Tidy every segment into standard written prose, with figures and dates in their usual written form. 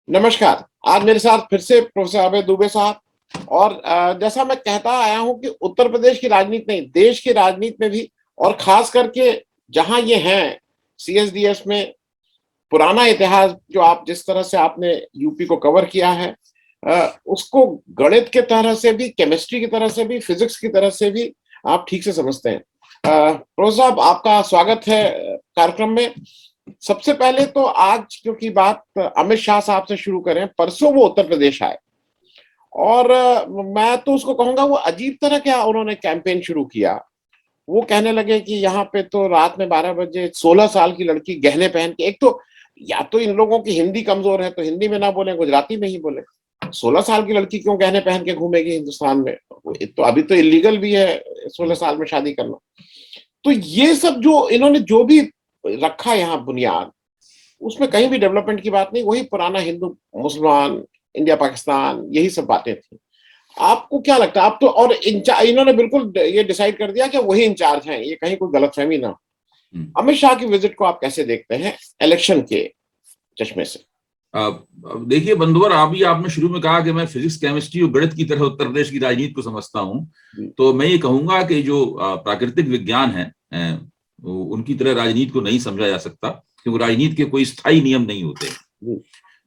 नमस्कार। आज मेरे साथ फिर से प्रोफेसर अभय दुबे साहब और जैसा मैं कहता आया हूं कि उत्तर प्रदेश की राजनीति नहीं, देश की राजनीति में भी, और खास करके जहां ये हैं सीएसडीएस में, पुराना इतिहास जो आप जिस तरह से आपने यूपी को कवर किया है, उसको गणित के तरह से भी, केमिस्ट्री की तरह से भी, फिजिक्स की तरह से भी आप ठीक से समझते हैं। प्रोफेसर साहब, आपका स्वागत है कार्यक्रम में। सबसे पहले तो आज क्योंकि बात अमित शाह साहब से शुरू करें, परसों वो उत्तर प्रदेश आए और मैं तो उसको कहूंगा वो अजीब तरह क्या उन्होंने कैंपेन शुरू किया। वो कहने लगे कि यहाँ पे तो रात में 12 बजे 16 साल की लड़की गहने पहन के, एक तो या तो इन लोगों की हिंदी कमजोर है तो हिंदी में ना बोले, गुजराती में ही बोले। 16 साल की लड़की क्यों गहने पहन के घूमेगी हिंदुस्तान में? तो अभी तो इलीगल भी है 16 साल में शादी करना। तो ये सब जो इन्होंने जो भी रखा यहाँ बुनियाद, उसमें कहीं भी डेवलपमेंट की बात नहीं, वही पुराना हिंदू मुसलमान, इंडिया पाकिस्तान, यही सब बातें थी। आपको क्या लगता है? आप तो और इन्होंने बिल्कुल ये डिसाइड कर दिया कि वही इंचार्ज हैं, ये कहीं कोई गलतफहमी ना हो। अमित शाह की विजिट को आप कैसे देखते हैं इलेक्शन के चश्मे से? देखिए बंधुवर, आपने शुरू में कहा कि मैं फिजिक्स, केमिस्ट्री और गणित की तरह उत्तर प्रदेश की राजनीति को समझता हूं। तो मैं ये कहूंगा कि जो प्राकृतिक विज्ञान है, उनकी तरह राजनीति को नहीं समझा जा सकता, क्योंकि राजनीति के कोई स्थायी नियम नहीं होते।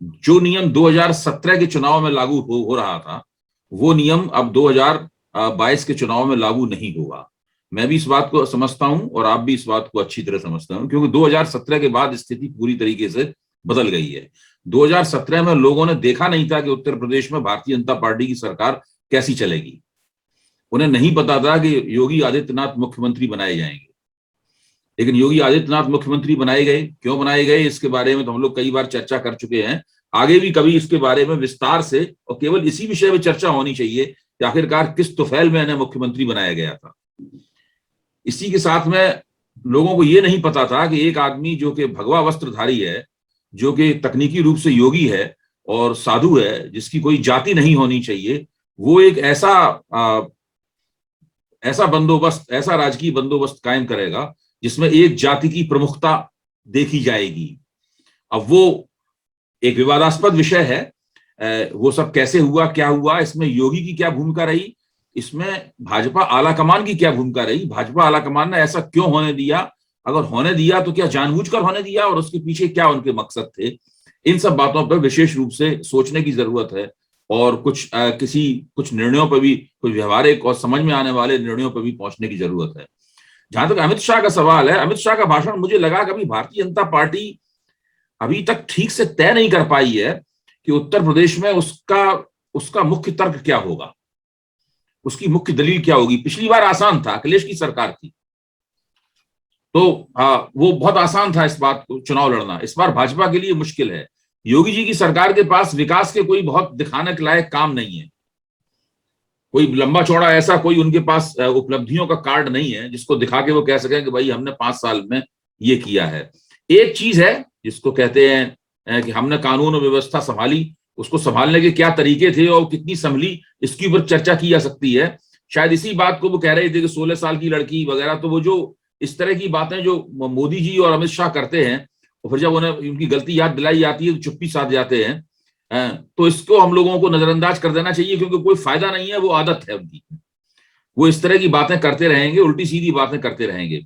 जो नियम 2017 के चुनाव में लागू हो रहा था, वो नियम अब 2022 के चुनाव में लागू नहीं होगा। मैं भी इस बात को समझता हूं और आप भी इस बात को अच्छी तरह समझते हैं, क्योंकि 2017 के बाद स्थिति पूरी तरीके से बदल गई है। 2017 में लोगों ने देखा नहीं था कि उत्तर प्रदेश में भारतीय जनता पार्टी की सरकार कैसी चलेगी। उन्हें नहीं पता था कि योगी आदित्यनाथ मुख्यमंत्री बनाए जाएंगे, लेकिन योगी आदित्यनाथ मुख्यमंत्री बनाए गए। क्यों बनाए गए, इसके बारे में तो हम लोग कई बार चर्चा कर चुके हैं। आगे भी कभी इसके बारे में विस्तार से और केवल इसी विषय में चर्चा होनी चाहिए कि आखिरकार किस तुफैल में इन्हें मुख्यमंत्री बनाया गया था। इसी के साथ में लोगों को यह नहीं पता था कि एक आदमी जो कि भगवा वस्त्रधारी है, जो कि तकनीकी रूप से योगी है और साधु है, जिसकी कोई जाति नहीं होनी चाहिए, वो एक ऐसा बंदोबस्त, ऐसा राजकीय बंदोबस्त कायम करेगा जिसमें एक जाति की प्रमुखता देखी जाएगी। अब वो एक विवादास्पद विषय है। वो सब कैसे हुआ, क्या हुआ, इसमें योगी की क्या भूमिका रही, इसमें भाजपा आलाकमान की क्या भूमिका रही, भाजपा आलाकमान ने ऐसा क्यों होने दिया, अगर होने दिया तो क्या जानबूझकर होने दिया और उसके पीछे क्या उनके मकसद थे। इन सब बातों पर विशेष रूप से सोचने की जरूरत है और कुछ निर्णयों पर भी, कुछ व्यवहारिक और समझ में आने वाले निर्णयों पर भी पहुंचने की जरूरत है। जहां तक अमित शाह का सवाल है, अमित शाह का भाषण मुझे लगा कभी भारतीय जनता पार्टी अभी तक ठीक से तय नहीं कर पाई है कि उत्तर प्रदेश में उसका मुख्य तर्क क्या होगा, उसकी मुख्य दलील क्या होगी। पिछली बार आसान था, अखिलेश की सरकार थी, तो वो बहुत आसान था इस बात को चुनाव लड़ना। इस बार भाजपा के लिए मुश्किल है। योगी जी की सरकार के पास विकास के कोई बहुत दिखाने के लायक काम नहीं है, कोई लंबा चौड़ा ऐसा कोई उनके पास उपलब्धियों का कार्ड नहीं है जिसको दिखा के वो कह सकें कि भाई हमने 5 साल में ये किया है। एक चीज है जिसको कहते हैं कि हमने कानून और व्यवस्था संभाली, उसको संभालने के क्या तरीके थे और कितनी संभली, इसके ऊपर चर्चा की जा सकती है। शायद इसी बात को वो कह रहे थे कि 16 साल की लड़की वगैरह, तो वो जो इस तरह की बातें जो मोदी जी और अमित शाह करते हैं, और फिर जब उन्हें उनकी गलती याद दिलाई जाती है तो चुप्पी साध जाते हैं। तो इसको हम लोगों को नजरअंदाज कर देना चाहिए, क्योंकि कोई फायदा नहीं है, वो आदत है उनकी। वो इस तरह की बातें करते रहेंगे, उल्टी सीधी बातें करते रहेंगे।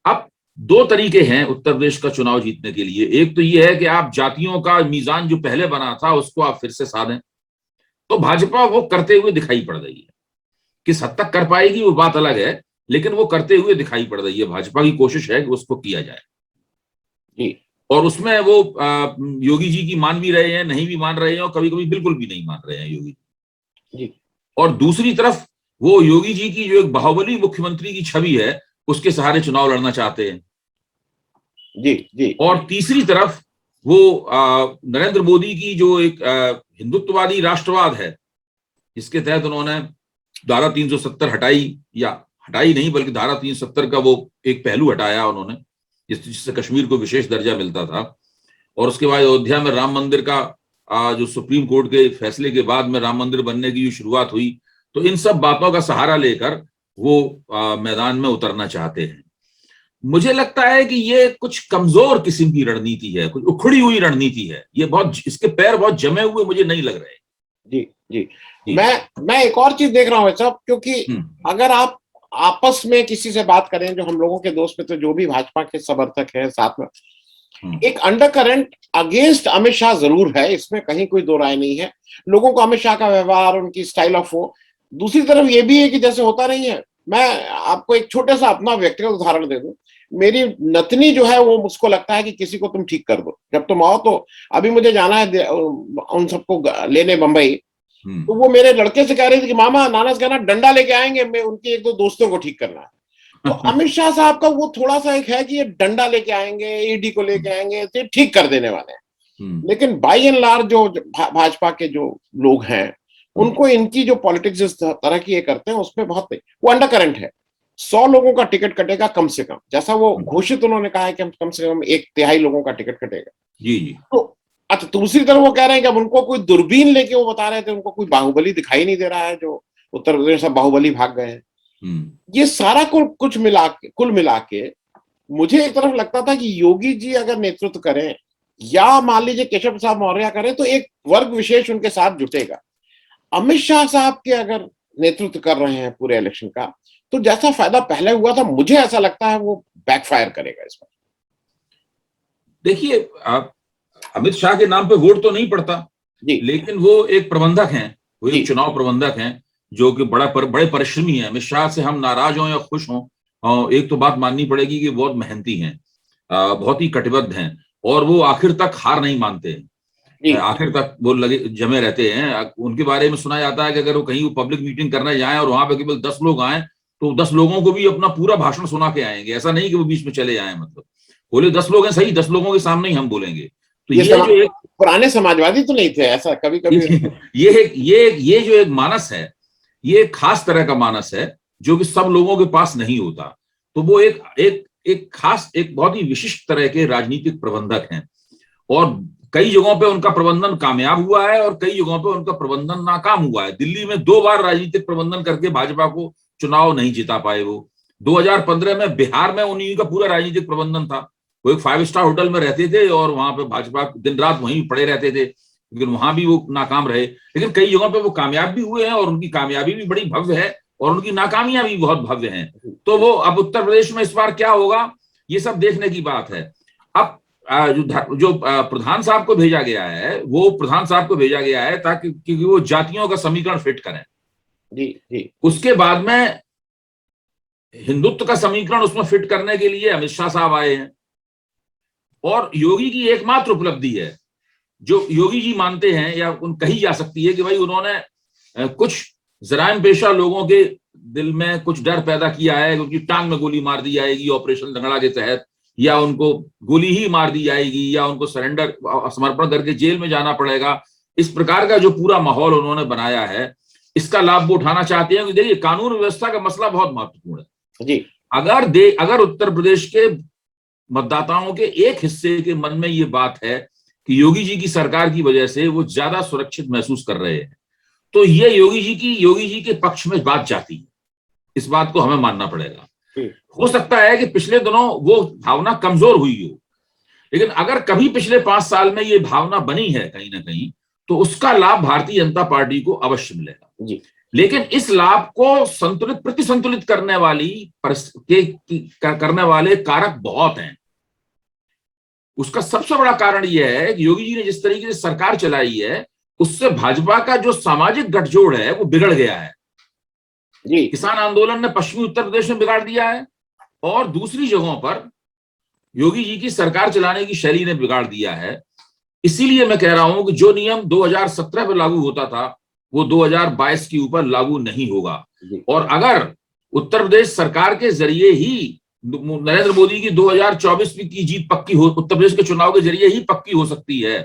अब 2 तरीके हैं उत्तर प्रदेश का चुनाव जीतने के लिए। एक तो ये है कि आप जातियों का मीजान जो पहले बना था उसको आप फिर से साधें, तो भाजपा वो करते हुए दिखाई पड़ रही है। किस हद तक कर पाएगी वो बात अलग है, लेकिन वो करते हुए दिखाई पड़ रही है। भाजपा की कोशिश है कि उसको किया जाए, और उसमें वो योगी जी की मान भी रहे हैं, नहीं भी मान रहे हैं, और कभी कभी बिल्कुल भी नहीं मान रहे हैं योगी जी। और दूसरी तरफ वो योगी जी की जो एक बाहुबली मुख्यमंत्री की छवि है, उसके सहारे चुनाव लड़ना चाहते हैं जी। और तीसरी तरफ वो नरेंद्र मोदी की जो एक हिंदुत्ववादी राष्ट्रवाद है, जिसके तहत उन्होंने धारा 370 हटाई, या हटाई नहीं बल्कि धारा 370 का वो एक पहलू हटाया उन्होंने, जिससे कश्मीर को विशेष दर्जा मिलता था। और उसके बाद अयोध्या में राम मंदिर का जो सुप्रीम कोर्ट के फैसले के बाद में राम मंदिर बनने की जो शुरुआत हुई, तो इन सब बातों का सहारा लेकर वो मैदान में उतरना चाहते हैं। मुझे लगता है कि ये कुछ कमजोर किस्म की रणनीति है, कुछ उखड़ी हुई रणनीति है, ये बहुत, इसके पैर बहुत जमे हुए मुझे नहीं लग रहे। जी जी, जी। मैं एक और चीज देख रहा हूँ साहब, क्योंकि हम्म। अगर आप आपस में किसी से बात करें, जो हम लोगों के दोस्त मित्र जो भी भाजपा के समर्थक हैं साथ में, एक under current against Amit Shah जरूर है, इसमें कहीं कोई दो राय नहीं है। लोगों को अमित शाह का व्यवहार, उनकी स्टाइल ऑफ वो, दूसरी तरफ ये भी है कि जैसे होता नहीं है, मैं आपको एक छोटा सा अपना व्यक्तिगत उदाहरण दे दूं। मेरी नतनी जो है वो, मुझको लगता है कि किसी को तुम ठीक कर दो, जब तुम आओ तो, अभी मुझे जाना है उन सबको लेने बंबई, तो वो मेरे लड़के से कह रही थी कि मामा नाना से कहना डंडा लेके आएंगे, मैं उनके एक दो दोस्तों को ठीक करना है। तो अमित शाह साहब का वो थोड़ा सा एक है कि ये डंडा लेके आएंगे, ईडी को लेके आएंगे, तो ठीक कर देने वाले हैं। लेकिन बाई एंड लार्ज जो भाजपा के जो लोग हैं, उनको इनकी जो पॉलिटिक्स जिस तरह की ये करते हैं उसमें बहुत नहीं, वो अंडर करंट है। 100 लोगों का टिकट कटेगा कम से कम, जैसा वो घोषित उन्होंने कहा है कि हम कम से कम 1/3 लोगों का टिकट कटेगा। जी जी। तो अच्छा, दूसरी तरफ वो कह रहे हैं कि अब उनको कोई दूरबीन लेके, वो बता रहे थे उनको कोई बाहुबली दिखाई नहीं दे रहा है, जो उत्तर प्रदेश से बाहुबली भाग गए हैं। ये सारा कुछ मिला के, कुल मिला के मुझे एक तरफ लगता था कि योगी जी अगर नेतृत्व करें, या मान लीजिए केशव प्रसाद मौर्य करें, तो एक वर्ग विशेष उनके साथ जुटेगा। अमित शाह साहब के अगर नेतृत्व कर रहे हैं पूरे इलेक्शन का, तो जैसा फायदा पहले हुआ था, मुझे ऐसा लगता है वो बैकफायर करेगा इस बार। देखिए, अमित शाह के नाम पे वोट तो नहीं पड़ता, लेकिन वो एक प्रबंधक हैं, वो एक चुनाव प्रबंधक हैं जो कि बड़े परिश्रमी हैं। अमित शाह से हम नाराज हों या खुश हों, एक तो बात माननी पड़ेगी कि बहुत मेहनती हैं, बहुत ही कटिबद्ध हैं, और वो आखिर तक हार नहीं मानते हैं, आखिर तक वो लगे जमे रहते हैं। उनके बारे में सुना जाता है कि अगर वो कहीं पब्लिक मीटिंग करने जाएं और वहां पे केवल 10 लोग आए, तो 10 लोगों को भी अपना पूरा भाषण सुना के आएंगे। ऐसा नहीं कि वो बीच में चले जाएं, मतलब बोले 10 लोग हैं सही, 10 लोगों के सामने ही हम बोलेंगे। तो ये जो एक पुराने समाजवादी तो नहीं थे, ऐसा कभी कभी ये जो एक मानस है, ये एक खास तरह का मानस है जो कि सब लोगों के पास नहीं होता। तो वो एक खास, एक बहुत ही विशिष्ट तरह के राजनीतिक प्रबंधक हैं, और कई जगहों पे उनका प्रबंधन कामयाब हुआ है और कई जगहों पे उनका प्रबंधन नाकाम हुआ है। दिल्ली में 2 बार राजनीतिक प्रबंधन करके भाजपा को चुनाव नहीं जिता पाए वो। 2015 में बिहार में उन्हीं का पूरा राजनीतिक प्रबंधन था। वो एक 5 स्टार होटल में रहते थे और वहां पे भाजपा दिन रात वहीं पड़े रहते थे, लेकिन वहां भी वो नाकाम रहे। लेकिन कई जगहों पे वो कामयाब भी हुए हैं, और उनकी कामयाबी भी बड़ी भव्य है और उनकी नाकामियां भी बहुत भव्य हैं। तो वो अब उत्तर प्रदेश में इस बार क्या होगा, ये सब देखने की बात है। अब जो प्रधान साहब को भेजा गया है, वो प्रधान साहब को भेजा गया है ताकि क्योंकि वो जातियों का समीकरण फिट करें। जी जी। उसके बाद में हिंदुत्व का समीकरण उसमें फिट करने के लिए अमित शाह साहब आए हैं। और योगी की एकमात्र उपलब्धि है जो योगी जी मानते हैं या उन कही जा सकती है कि भाई उन्होंने कुछ जराइम पेशा लोगों के दिल में कुछ डर पैदा किया है, उनकी टांग में गोली मार दी जाएगी ऑपरेशन लंगड़ा के तहत, या उनको गोली ही मार दी जाएगी, या उनको समर्पण करके जेल में जाना पड़ेगा। इस प्रकार का जो पूरा माहौल उन्होंने बनाया है, इसका लाभ वो उठाना चाहते हैं। देखिए, कानून व्यवस्था का मसला बहुत महत्वपूर्ण है जी। अगर उत्तर प्रदेश के मतदाताओं के एक हिस्से के मन में ये बात है कि योगी जी की सरकार की वजह से वो ज्यादा सुरक्षित महसूस कर रहे हैं, तो ये योगी जी के पक्ष में बात जाती है। इस बात को हमें मानना पड़ेगा। हो सकता है कि पिछले दिनों वो भावना कमजोर हुई हो, लेकिन अगर कभी पिछले 5 साल में ये भावना बनी है कहीं ना कहीं, तो उसका लाभ भारतीय जनता पार्टी को अवश्य मिलेगा जी। लेकिन इस लाभ को प्रतिसंतुलित करने वाले कारक बहुत हैं। उसका सबसे बड़ा कारण यह है कि योगी जी ने जिस तरीके से सरकार चलाई है, उससे भाजपा का जो सामाजिक गठजोड़ है वो बिगड़ गया है जी। किसान आंदोलन ने पश्चिमी उत्तर प्रदेश में बिगाड़ दिया है, और दूसरी जगहों पर योगी जी की सरकार चलाने की शैली ने बिगाड़ दिया है। इसीलिए मैं कह रहा हूं कि जो नियम 2017 में लागू होता था वो 2022 के ऊपर लागू नहीं होगा। और अगर उत्तर प्रदेश सरकार के जरिए ही नरेंद्र मोदी की 2024 की जीत पक्की हो, उत्तर प्रदेश के चुनाव के जरिए ही पक्की हो सकती है,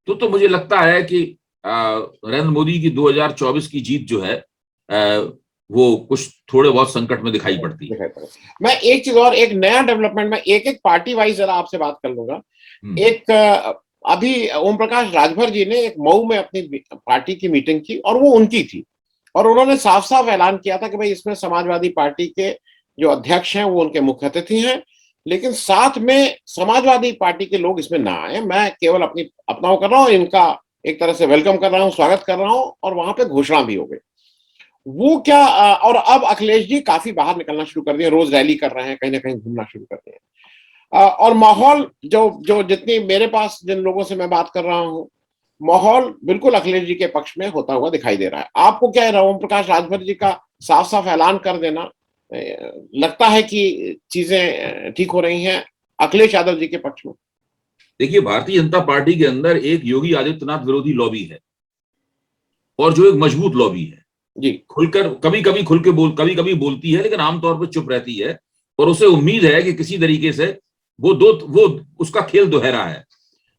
तो मुझे लगता है कि नरेंद्र मोदी की 2024 की जीत जो है वो कुछ थोड़े बहुत संकट में दिखाई पड़ती है। मैं एक चीज और, एक नया डेवलपमेंट में एक पार्टी वाइज जरा आपसे बात कर लूंगा। एक अभी ओम प्रकाश राजभर जी ने एक मऊ में अपनी पार्टी की मीटिंग की, और वो उनकी थी, और उन्होंने साफ साफ ऐलान किया था कि भाई इसमें समाजवादी पार्टी के जो अध्यक्ष हैं वो उनके मुख्य अतिथि हैं, लेकिन साथ में समाजवादी पार्टी के लोग इसमें ना आए। मैं केवल अपना वो कर रहा हूँ, इनका एक तरह से वेलकम कर रहा हूँ, स्वागत कर रहा हूँ, और वहां पे घोषणा भी हो गई। वो क्या और अब अखिलेश जी काफी बाहर निकलना शुरू कर दिए, रोज रैली कर रहे हैं, कहीं ना कहीं घूमना शुरू कर दिए। और माहौल जो जो जितनी मेरे पास जिन लोगों से मैं बात कर रहा हूँ, माहौल बिल्कुल अखिलेश जी के पक्ष में होता हुआ दिखाई दे रहा है। आपको क्या है, ओम प्रकाश राजभर जी का साफ साफ ऐलान कर देना, लगता है कि चीजें ठीक हो रही हैं अखिलेश यादव जी के पक्ष में? देखिए, भारतीय जनता पार्टी के अंदर एक योगी आदित्यनाथ विरोधी लॉबी है, और जो एक मजबूत लॉबी है, जी खुलकर कभी कभी कभी कभी बोलती है, लेकिन आमतौर पर चुप रहती है। और उसे उम्मीद है कि किसी तरीके से वो उसका खेल दोहरा है।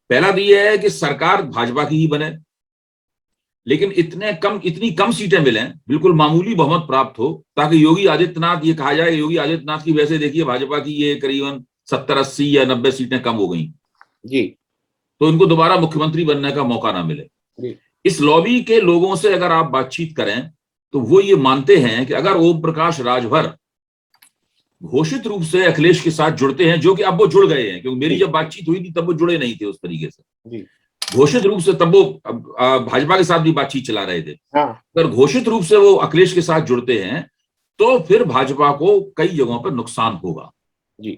पहला तो यह है कि सरकार भाजपा की ही बने, लेकिन इतनी कम सीटें मिलें, बिल्कुल मामूली बहुमत प्राप्त हो, ताकि योगी आदित्यनाथ, ये कहा जाए योगी आदित्यनाथ की वैसे देखिए भाजपा की ये करीबन 70-80 या 90 सीटें कम हो गई, जी तो इनको दोबारा मुख्यमंत्री बनने का मौका ना मिले। जी इस लॉबी के लोगों से अगर आप बातचीत करें तो वो ये मानते हैं कि अगर ओम प्रकाश राजभर घोषित रूप से अखिलेश के साथ जुड़ते हैं, जो कि अब वो जुड़ गए हैं, क्योंकि मेरी जब बातचीत हुई थी तब वो जुड़े नहीं थे उस तरीके से, घोषित रूप से तब वो भाजपा के साथ भी बातचीत चला रहे थे। हाँ अगर घोषित रूप से वो अखिलेश के साथ जुड़ते हैं तो फिर भाजपा को कई जगहों पर नुकसान होगा। जी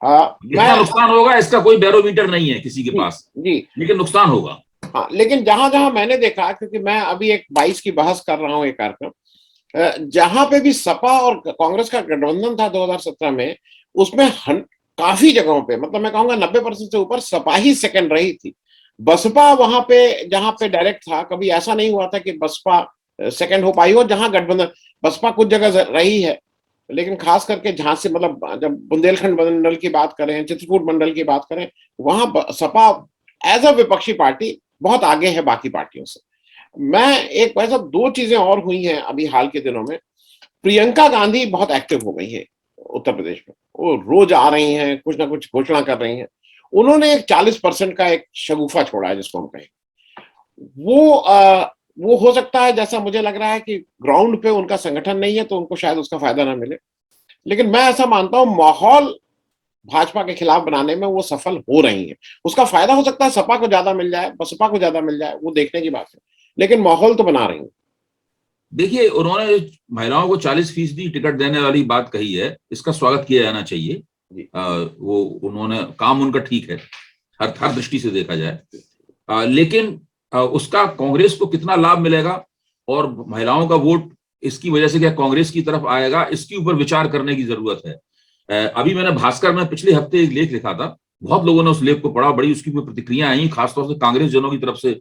कितना नुकसान होगा इसका कोई बैरोमीटर नहीं है किसी के पास, जी लेकिन नुकसान होगा। हाँ, लेकिन जहां जहां मैंने देखा, क्योंकि मैं अभी एक 22 की बहस कर रहा हूं, एक कार्यक्रम जहां पे भी सपा और कांग्रेस का गठबंधन था 2017 में, उसमें काफी जगहों पे, मतलब मैं कहूंगा 90% से ऊपर सपा ही सेकंड रही थी। बसपा वहां पे जहां पे डायरेक्ट था, कभी ऐसा नहीं हुआ था कि बसपा सेकंड हो पाई हो। जहां गठबंधन, बसपा कुछ जगह रही है, लेकिन खास करके झांसी, मतलब जब बुंदेलखंड मंडल की बात करें, चित्रकूट मंडल की बात करें, वहां सपा एज अ विपक्षी पार्टी बहुत आगे है बाकी पार्टियों से। मैं एक वैसा दो चीजें और हुई हैं अभी हाल के दिनों में। प्रियंका गांधी बहुत एक्टिव हो गई है उत्तर प्रदेश में, वो रोज आ रही हैं, कुछ ना कुछ घोषणा कर रही हैं। उन्होंने एक 40% का एक शगुफा छोड़ा है, जिसको हम कहें, वो हो सकता है, जैसा मुझे लग रहा है कि ग्राउंड पे उनका संगठन नहीं है, तो उनको शायद उसका फायदा ना मिले। लेकिन मैं ऐसा मानता हूं, माहौल भाजपा के खिलाफ बनाने में वो सफल हो रही है। उसका फायदा हो सकता है सपा को ज्यादा मिल जाए, बसपा को ज्यादा मिल जाए, वो देखने की बात है, लेकिन माहौल तो बना रही है। देखिए, उन्होंने महिलाओं को 40% टिकट देने वाली बात कही है, इसका स्वागत किया जाना चाहिए। वो उन्होंने काम उनका ठीक है, हर दृष्टि से देखा जाए। लेकिन उसका कांग्रेस को कितना लाभ मिलेगा और महिलाओं का वोट इसकी वजह से क्या कांग्रेस की तरफ आएगा, इसके ऊपर विचार करने की जरूरत है। अभी मैंने भास्कर में पिछले हफ्ते एक लेख लिखा था, बहुत लोगों ने उस लेख को पढ़ा, बड़ी उसकी प्रतिक्रिया आई, खासतौर से कांग्रेस जनों की तरफ से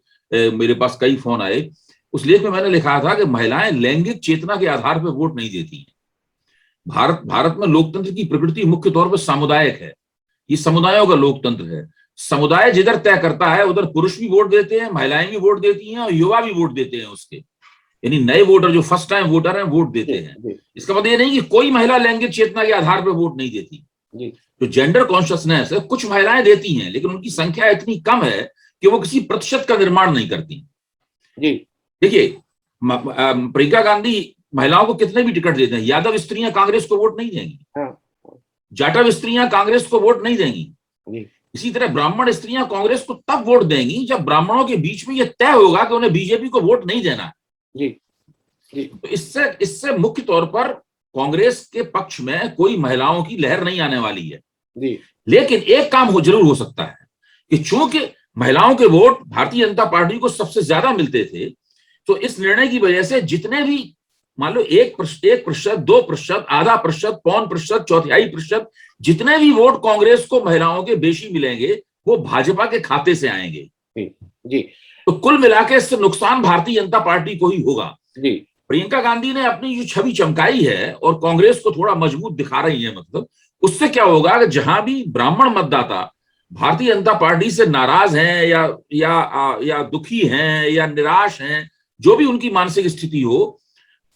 मेरे पास कई फोन आए। उस लेख में मैंने लिखा था कि महिलाएं लैंगिक चेतना के आधार पर वोट नहीं देती हैं। भारत में लोकतंत्र की प्रकृति मुख्य तौर पर सामुदायिक है, ये समुदायों का लोकतंत्र है। समुदाय जिधर तय करता है उधर पुरुष भी वोट देते हैं, महिलाएं भी वोट देती हैं, और युवा भी वोट देते हैं उसके, यानी नए वोटर जो फर्स्ट टाइम वोटर हैं वोट देते हैं। इसका मतलब ये नहीं कि कोई महिला लैंगिक चेतना के आधार पर वोट नहीं देती। जो जेंडर कॉन्शियसनेस है, कुछ महिलाएं देती हैं, लेकिन उनकी संख्या इतनी कम है कि वो किसी प्रतिशत का निर्माण नहीं करती। देखिए, प्रियंका गांधी महिलाओं को कितने भी टिकट देते हैं, यादव स्त्रियां कांग्रेस को वोट नहीं देंगी, जाटव स्त्रियां कांग्रेस को वोट नहीं देंगी। इसी तरह ब्राह्मण स्त्रियां कांग्रेस को तब वोट देंगी जब ब्राह्मणों के बीच में यह तय होगा कि उन्हें बीजेपी को वोट नहीं देना है। तो इससे मुख्य तौर पर कांग्रेस के पक्ष में कोई महिलाओं की लहर नहीं आने वाली है। लेकिन एक काम जरूर हो सकता है कि चूंकि महिलाओं के वोट भारतीय जनता पार्टी को सबसे ज्यादा मिलते थे, तो इस निर्णय की वजह से जितने भी, मान लो 1%, 2%, आधा प्रतिशत, 0.25%, 1/4%, जितने भी वोट कांग्रेस को महिलाओं के बेशी मिलेंगे वो भाजपा के खाते से आएंगे। जी। तो कुल मिलाकर इससे नुकसान भारतीय जनता पार्टी को ही होगा। प्रियंका गांधी ने अपनी जो छवि चमकाई है और कांग्रेस को थोड़ा मजबूत दिखा रही है, मतलब उससे क्या होगा कि जहां भी ब्राह्मण मतदाता भारतीय जनता पार्टी से नाराज हैं या दुखी हैं या निराश हैं, जो भी उनकी मानसिक स्थिति हो,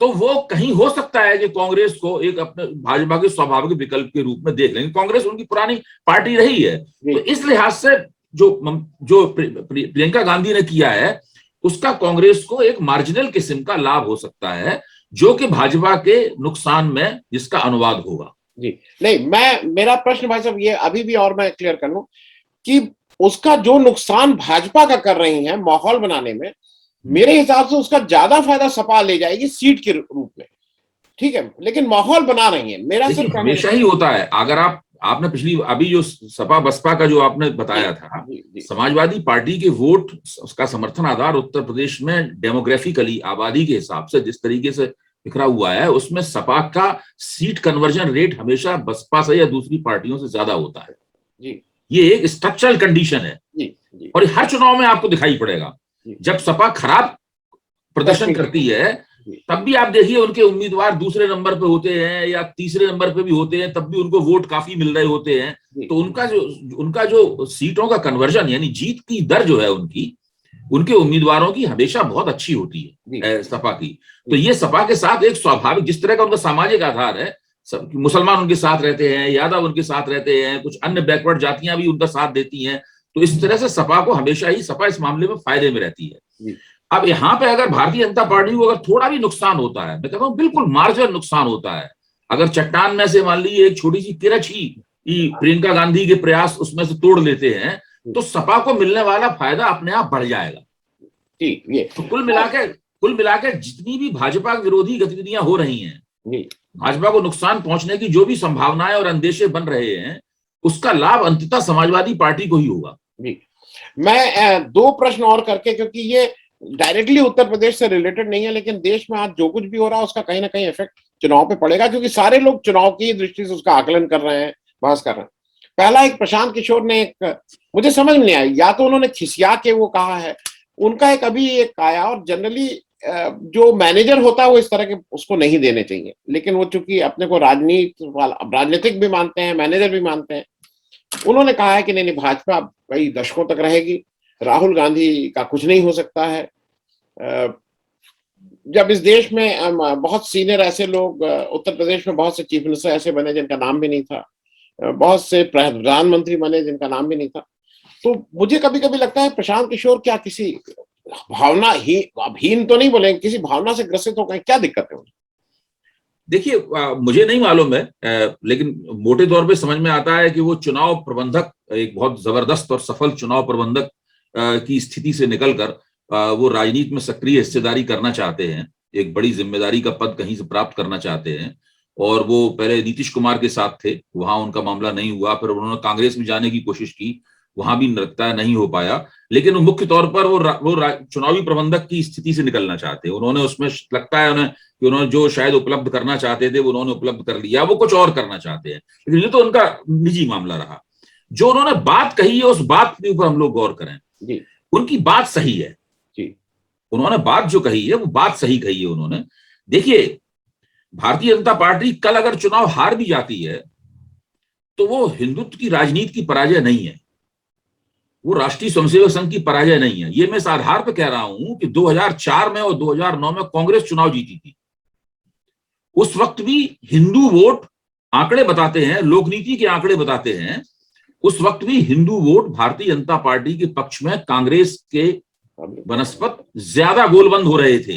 तो वो कहीं हो सकता है कि कांग्रेस को एक अपने भाजपा के स्वाभाविक विकल्प के रूप में देख लेंगे। कांग्रेस उनकी पुरानी पार्टी रही है, तो इस लिहाज से जो प्रियंका गांधी ने किया है उसका कांग्रेस को एक मार्जिनल किस्म का लाभ हो सकता है, जो कि भाजपा के नुकसान में जिसका अनुवाद होगा। जी नहीं, मेरा प्रश्न भाई साहब ये अभी भी, और मैं क्लियर कर लूं कि उसका जो नुकसान भाजपा का कर रही है माहौल बनाने में, मेरे हिसाब से उसका ज्यादा फायदा सपा ले जाएगी सीट के रूप में, ठीक है, लेकिन माहौल बना रही है, मेरा देखिए सिर्फ कहने हमेशा ही होता है। अगर आपने पिछली अभी जो सपा बसपा का जो आपने जी बताया था, जी जी समाजवादी पार्टी के वोट, उसका समर्थन आधार उत्तर प्रदेश में डेमोग्राफिकली आबादी के हिसाब से जिस तरीके से बिखरा हुआ है, उसमें सपा का सीट कन्वर्जन रेट हमेशा बसपा से या दूसरी पार्टियों से ज्यादा होता है। जी ये एक स्ट्रक्चरल कंडीशन है जी जी और हर चुनाव में आपको दिखाई पड़ेगा। जी जब सपा खराब प्रदर्शन तस्वीर करती है जी तब भी आप देखिए उनके उम्मीदवार दूसरे नंबर पे होते हैं या तीसरे नंबर पे भी होते हैं, तब भी उनको वोट काफी मिल रहे होते हैं। जी तो उनका जो सीटों का कन्वर्जन यानी जीत की दर जो है उनकी, उनके उम्मीदवारों की हमेशा बहुत अच्छी होती जी है सपा की। तो जी ये सपा के साथ एक स्वाभाविक, जिस तरह का उनका सामाजिक आधार है, मुसलमान उनके साथ रहते हैं, यादव उनके साथ रहते हैं, कुछ अन्य बैकवर्ड जातियां भी उनका साथ देती हैं, तो इस तरह से सपा को हमेशा ही सपा इस मामले में फायदे में रहती है। जी अब यहाँ पे अगर भारतीय जनता पार्टी को अगर थोड़ा भी नुकसान होता है, मैं कहता हूँ बिल्कुल मार्जिनल नुकसान होता है, अगर चट्टान में से मान लीजिए एक छोटी सी किरच ही प्रियंका गांधी के प्रयास उसमें से तोड़ लेते हैं, तो सपा को मिलने वाला फायदा अपने आप बढ़ जाएगा। जी ये तो कुल मिलाकर जितनी भी भाजपा विरोधी गतिविधियां हो रही हैं, जी भाजपा को नुकसान पहुंचने की जो भी संभावनाएं और अंदेशे बन रहे हैं, उसका लाभ अंततः समाजवादी पार्टी को ही होगा। जी मैं दो प्रश्न और करके, क्योंकि ये डायरेक्टली उत्तर प्रदेश से रिलेटेड नहीं है, लेकिन देश में आज जो कुछ भी हो रहा है उसका कहीं ना कहीं इफेक्ट चुनाव पे पड़ेगा, क्योंकि सारे लोग चुनाव की दृष्टि से उसका आकलन कर रहे हैं, बहस कर रहे हैं। पहला, एक प्रशांत किशोर ने एक, मुझे समझ में नहीं आई, या तो उन्होंने खिसिया के वो कहा है, उनका एक अभी एक आया, और जनरली जो मैनेजर होता है वो इस तरह के उसको नहीं देने चाहिए, लेकिन वो चूंकि अपने को राजनीतिक भी मानते हैं, मैनेजर भी मानते हैं, उन्होंने कहा है कि नहीं नहीं, भाजपा कई दशकों तक रहेगी, राहुल गांधी का कुछ नहीं हो सकता है। जब इस देश में बहुत सीनियर ऐसे लोग, उत्तर प्रदेश में बहुत से चीफ मिनिस्टर ऐसे बने जिनका नाम भी नहीं था, बहुत से प्रधानमंत्री बने जिनका नाम भी नहीं था, तो मुझे कभी कभी लगता है प्रशांत किशोर क्या किसी भावना ही, हीन तो नहीं बोलेंगे, किसी भावना से ग्रसित हो गए, क्या दिक्कत है? देखिए मुझे नहीं मालूम है, लेकिन मोटे तौर पे समझ में आता है कि वो चुनाव प्रबंधक, एक बहुत जबरदस्त और सफल चुनाव प्रबंधक की स्थिति से निकलकर वो राजनीति में सक्रिय हिस्सेदारी करना चाहते हैं, एक बड़ी जिम्मेदारी का पद कहीं से प्राप्त करना चाहते हैं। और वो पहले नीतीश कुमार के साथ थे, वहां उनका मामला नहीं हुआ, फिर उन्होंने कांग्रेस में जाने की कोशिश की, वहां भी लगता है नहीं हो पाया। लेकिन मुख्य तौर पर वो चुनावी प्रबंधक की स्थिति से निकलना चाहते हैं। उन्होंने उसमें लगता है उन्हें कि उन्होंने जो शायद उपलब्ध करना चाहते थे वो उन्होंने उपलब्ध कर लिया, वो कुछ और करना चाहते हैं, लेकिन ये तो उनका निजी मामला रहा। जो उन्होंने बात कही है उस बात के ऊपर हम लोग गौर करें। जी उनकी बात सही है, जी उन्होंने बात जो कही है वो बात सही कही है उन्होंने। देखिए भारतीय जनता पार्टी कल अगर चुनाव हार भी जाती है तो वो हिंदुत्व की राजनीति की पराजय नहीं है, वो राष्ट्रीय स्वयंसेवक संघ की पराजय नहीं है। ये मैं इस आधार पर कह रहा हूं कि 2004 में और 2009 में कांग्रेस चुनाव जीती थी, उस वक्त भी हिंदू वोट, आंकड़े बताते हैं, लोकनीति के आंकड़े बताते हैं, उस वक्त भी हिंदू वोट भारतीय जनता पार्टी के पक्ष में कांग्रेस के बनस्पत ज्यादा गोलबंद हो रहे थे,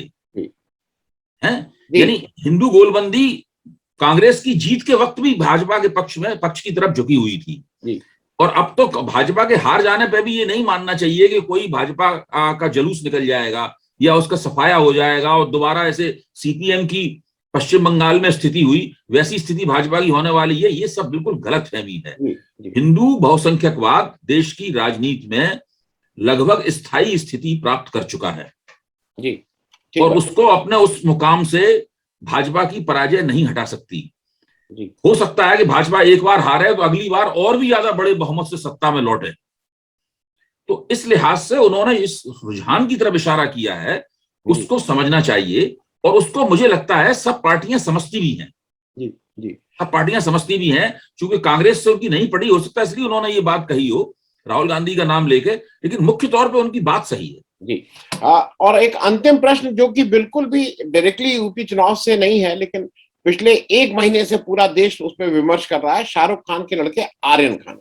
हैं? यानी हिंदू गोलबंदी कांग्रेस की जीत के वक्त भी भाजपा के पक्ष की तरफ झुकी हुई थी। और अब तो भाजपा के हार जाने पर भी ये नहीं मानना चाहिए कि कोई भाजपा का जलूस निकल जाएगा या उसका सफाया हो जाएगा और दोबारा ऐसे सीपीएम की पश्चिम बंगाल में स्थिति हुई वैसी स्थिति भाजपा की होने वाली है। ये सब बिल्कुल गलतफहमी है। हिंदू बहुसंख्यकवाद देश की राजनीति में लगभग स्थायी स्थिति प्राप्त कर चुका है जी, और उसको अपने उस मुकाम से भाजपा की पराजय नहीं हटा सकती। हो सकता है कि भाजपा एक बार हारे तो अगली बार और भी ज्यादा बड़े बहुमत से सत्ता में लौटे। तो इस लिहाज से उन्होंने इस रुझान की तरफ इशारा किया है, उसको समझना चाहिए और उसको मुझे लगता है सब पार्टियां समझती भी हैं। सब पार्टियां समझती भी हैं, क्योंकि कांग्रेस से उनकी नहीं पड़ी, हो सकता है इसलिए उन्होंने ये बात कही हो राहुल गांधी का नाम लेके, लेकिन मुख्य तौर पे उनकी बात सही है। जी और एक अंतिम प्रश्न जो कि बिल्कुल भी डायरेक्टली यूपी चुनाव से नहीं है, लेकिन पिछले एक महीने से पूरा देश उस पर विमर्श कर रहा है, शाहरुख खान के लड़के आर्यन खान,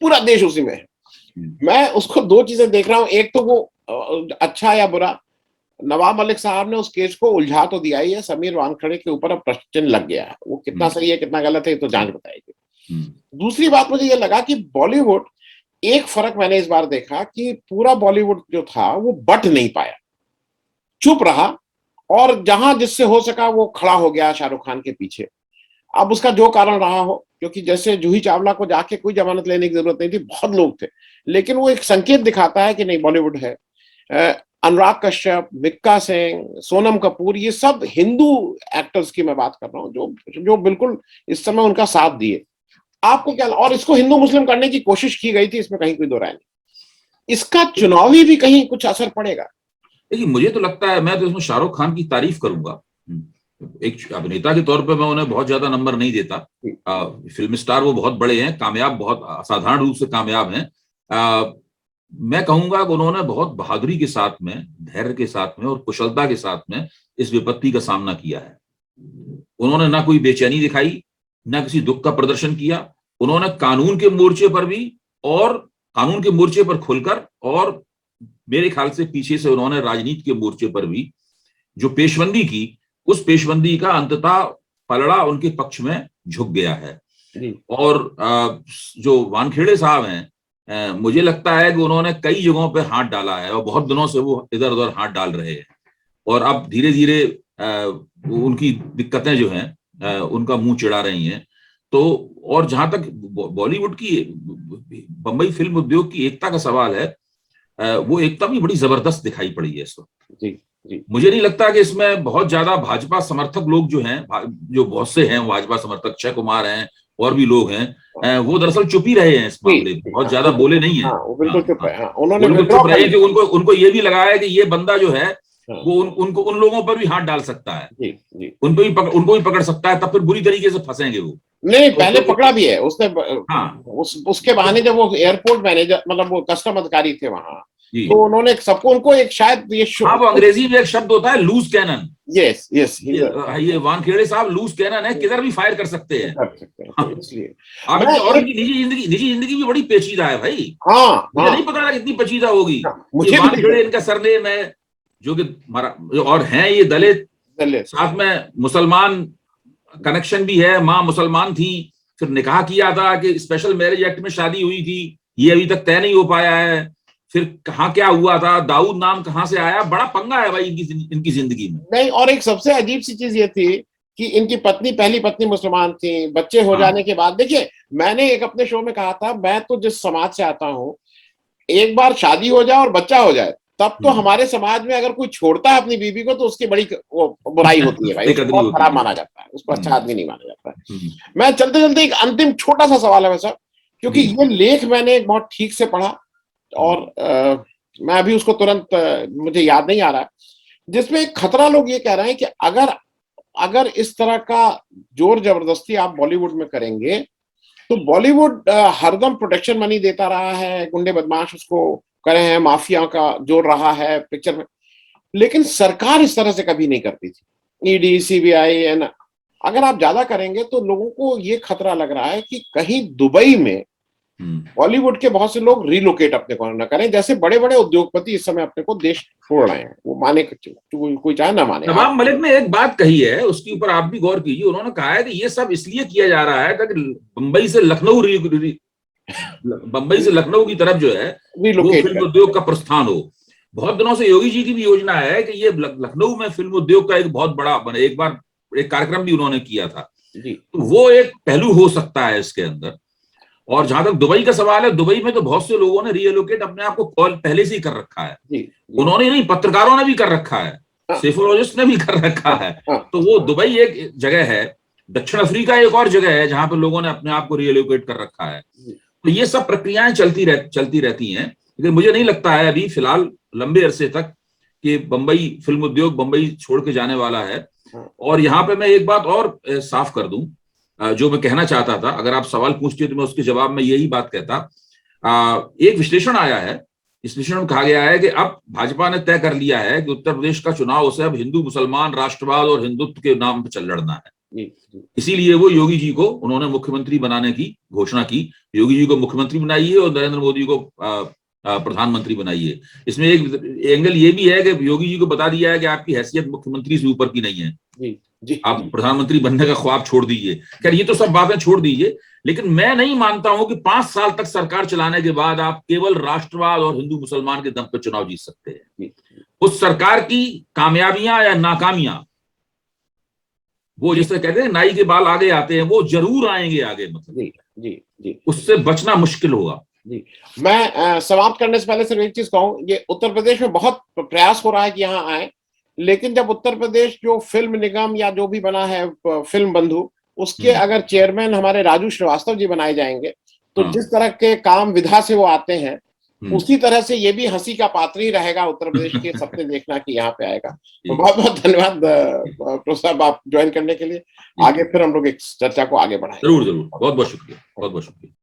पूरा देश उसी में है। मैं उसको दो चीजें देख रहा हूं, एक तो वो अच्छा या बुरा, नवाब मलिक साहब ने उस केस को उलझा तो दिया ही है, समीर वानखेड़े के ऊपर अब प्रश्न चिन्ह लग गया है। वो कितना सही है कितना गलत है ये तो जांच बताएगी। दूसरी बात मुझे ये लगा कि बॉलीवुड, एक फर्क मैंने इस बार देखा कि पूरा बॉलीवुड जो था वो बट नहीं पाया, चुप रहा, और जहां जिससे हो सका वो खड़ा हो गया शाहरुख खान के पीछे। अब उसका जो कारण रहा हो, क्योंकि जैसे जूही चावला को जाके कोई जमानत लेने की जरूरत नहीं थी, बहुत लोग थे, लेकिन वो एक संकेत दिखाता है कि नहीं बॉलीवुड है। अनुराग कश्यप, मिक्का सिंह, सोनम कपूर, ये सब हिंदू एक्टर्स की मैं बात कर रहा हूँ जो जो बिल्कुल इस समय उनका साथ दिए। आपको क्या, और इसको हिंदू मुस्लिम करने की कोशिश की गई थी, इसमें कहीं कोई दो राय नहीं। इसका चुनावी भी कहीं कुछ असर पड़ेगा? देखिए मुझे तो लगता है, मैं तो इसमें शाहरुख खान की तारीफ करूंगा। एक अभिनेता के तौर पे मैं उन्हें बहुत ज्यादा नंबर नहीं देता। फिल्म स्टार वो बहुत बड़े हैं, कामयाब, बहुत असाधारण रूप से कामयाब हैं। मैं कहूंगा कि उन्होंने बहुत बहादुरी के साथ में, धैर्य के साथ में और कुशलता के साथ में इस विपत्ति का सामना किया है। उन्होंने ना कोई बेचैनी दिखाई, ना किसी दुख का प्रदर्शन किया। उन्होंने कानून के मोर्चे पर भी, और कानून के मोर्चे पर खुलकर, और मेरे ख्याल से पीछे से उन्होंने राजनीति के मोर्चे पर भी जो पेशबंदी की, उस पेशबंदी का अंततः पलड़ा उनके पक्ष में झुक गया है। और जो वानखेड़े साहब हैं, मुझे लगता है कि उन्होंने कई जगहों पे हाथ डाला है और बहुत दिनों से वो इधर उधर हाथ डाल रहे हैं, और अब धीरे धीरे उनकी दिक्कतें जो हैं उनका मुंह चिढ़ा रही हैं। तो और जहां तक बॉलीवुड की, बंबई फिल्म उद्योग की एकता का सवाल है, वो एकता भी बड़ी जबरदस्त दिखाई पड़ी है इस वक्त। जी जी। मुझे नहीं लगता कि इसमें बहुत ज्यादा भाजपा समर्थक लोग जो हैं, जो बहुत से हैं भाजपा समर्थक, अक्षय कुमार हैं और भी लोग हैं, वो दरअसल चुप ही रहे हैं इस मामले में, बहुत ज्यादा बोले नहीं है। वो बिल्कुल चुप है। उन्होंने बिल्कुल चुप रहे कि उनको ये भी लगा है कि ये बंदा जो है वो उनको उन लोगों पर भी हाथ डाल सकता है, उनको भी पकड़ सकता है, तब फिर बुरी तरीके से फंसेंगे वो। नहीं, पहले पकड़ा भी है उसने। हाँ, उसके बहाने जब वो एयरपोर्ट मैनेजर, मतलब वो कस्टम अधिकारी थे वहां, तो उन्होंने सबको, उनको एक शायद ये वो अंग्रेजी में एक शब्द होता है लूज कैनन। यस यस, ये वानखेड़े साहब लूज कैनन है, किधर भी फायर कर सकते हैं। इसलिए और इनकी निजी जिंदगी भी बड़ी पेचीदा है भाई। मुझे नहीं पता था कितनी पेचीदा होगी। वानखेड़े इनका सरनेम है, जो कि और हैं ये दलित, साथ में मुसलमान कनेक्शन भी है, माँ मुसलमान थी, फिर निकाह किया था कि स्पेशल मैरिज एक्ट में शादी हुई थी, ये अभी तक तय नहीं हो पाया है। फिर कहाँ क्या हुआ था, दाऊद नाम कहाँ से आया, बड़ा पंगा है भाई इनकी जिंदगी में। नहीं, और एक सबसे अजीब सी चीज ये थी कि इनकी पत्नी, पहली पत्नी मुसलमान थी। बच्चे हो जाने के बाद, देखिए मैंने एक अपने शो में कहा था, मैं तो जिस समाज से आता हूँ, एक बार शादी हो जाए और बच्चा हो जाए, तब तो हमारे समाज में अगर कोई छोड़ता है अपनी बीवी को तो उसकी बड़ी वो बुराई होती है भाई, उसको बहुत खराब माना जाता है, उसको अच्छा आदमी नहीं माना जाता है। मैं चलते चलते एक अंतिम छोटा सा सवाल है वैसा, क्योंकि ये लेख मैंने बहुत ठीक से पढ़ा और मैं अभी उसको तुरंत मुझे याद नहीं आ रहा है, जिसमें एक खतरा लोग ये कह रहे हैं कि अगर इस तरह का जोर जबरदस्ती आप बॉलीवुड में करेंगे तो बॉलीवुड हरदम प्रोटेक्शन मनी देता रहा है, गुंडे बदमाश उसको करे हैं, माफिया का जोर रहा है पिक्चर में, लेकिन सरकार इस तरह से कभी नहीं करती थी। ईडी, सीबीआई, अगर आप ज्यादा करेंगे तो लोगों को ये खतरा लग रहा है कि कहीं दुबई में बॉलीवुड के बहुत से लोग रिलोकेट अपने को न करें, जैसे बड़े बड़े उद्योगपति इस समय अपने को देश छोड़ रहे हैं, वो माने कोई चाहे ना माने। नवाब मलिक ने एक बात कही है, उसके ऊपर आप भी गौर कीजिए। उन्होंने कहा है कि ये सब इसलिए किया जा रहा है ताकि बंबई से लखनऊ की तरफ जो है वो फिल्म उद्योग का प्रस्थान हो। बहुत दिनों से योगी जी की भी योजना है कि ये लखनऊ में फिल्म उद्योग का एक बहुत बड़ा बने। एक बार एक कार्यक्रम भी उन्होंने किया था, तो वो एक पहलू हो सकता है इसके अंदर। और जहां तक दुबई का सवाल है, दुबई में तो बहुत से लोगों ने रीएलोकेट अपने आप को पहले से ही कर रखा है। उन्होंने नहीं, पत्रकारों ने भी कर रखा है, सेफोलॉजिस्ट ने भी कर रखा है। तो वो दुबई एक जगह है, दक्षिण अफ्रीका एक और जगह है जहां पर लोगों ने अपने आप को रीएलोकेट कर रखा है। तो ये सब प्रक्रियाएं चलती रहती हैं, लेकिन मुझे नहीं लगता है अभी फिलहाल लंबे अरसे तक कि बंबई फिल्म उद्योग बंबई छोड़ के जाने वाला है। और यहाँ पे मैं एक बात और साफ कर दूं, जो मैं कहना चाहता था, अगर आप सवाल पूछते तो मैं उसके जवाब में यही बात कहता। एक विश्लेषण आया है, इस विश्लेषण में कहा गया है कि अब भाजपा ने तय कर लिया है कि उत्तर प्रदेश का चुनाव उसे अब हिंदू मुसलमान राष्ट्रवाद और हिंदुत्व के नाम पर चल लड़ना है। इसीलिए वो योगी जी को उन्होंने मुख्यमंत्री बनाने की घोषणा की। योगी जी को मुख्यमंत्री बनाइए और नरेंद्र मोदी को प्रधानमंत्री बनाइए। इसमें एक एंगल ये भी है कि योगी जी को बता दिया है कि आपकी हैसियत मुख्यमंत्री से ऊपर की नहीं है, जी, आप प्रधानमंत्री बनने का ख्वाब छोड़ दीजिए। खैर ये तो सब बातें छोड़ दीजिए, लेकिन मैं नहीं मानता हूं कि 5 साल तक सरकार चलाने के बाद आप केवल राष्ट्रवाद और हिंदू मुसलमान के दम पर चुनाव जीत सकते हैं। उस सरकार की कामयाबियां या नाकामियां, वो जैसे कहते हैं नाई के बाल आगे आते हैं, वो जरूर आएंगे आगे, मतलब जी, उससे बचना मुश्किल होगा। जी, मैं समाप्त करने से पहले सिर्फ एक चीज कहूं, ये उत्तर प्रदेश में बहुत प्रयास हो रहा है कि यहाँ आए, लेकिन जब उत्तर प्रदेश जो फिल्म निगम या जो भी बना है फिल्म बंधु, उसके अगर चेयरमैन हमारे राजू श्रीवास्तव जी बनाए जाएंगे, तो जिस तरह के काम विधा से वो आते हैं, उसी तरह से ये भी हंसी का पात्र ही रहेगा उत्तर प्रदेश के सबने देखना कि यहाँ पे आएगा। तो बहुत बहुत धन्यवाद प्रोफेसर साहब आप ज्वाइन करने के लिए। आगे फिर हम लोग इस चर्चा को आगे बढ़ाएंगे। जरूर, बहुत बहुत शुक्रिया, बहुत बहुत शुक्रिया।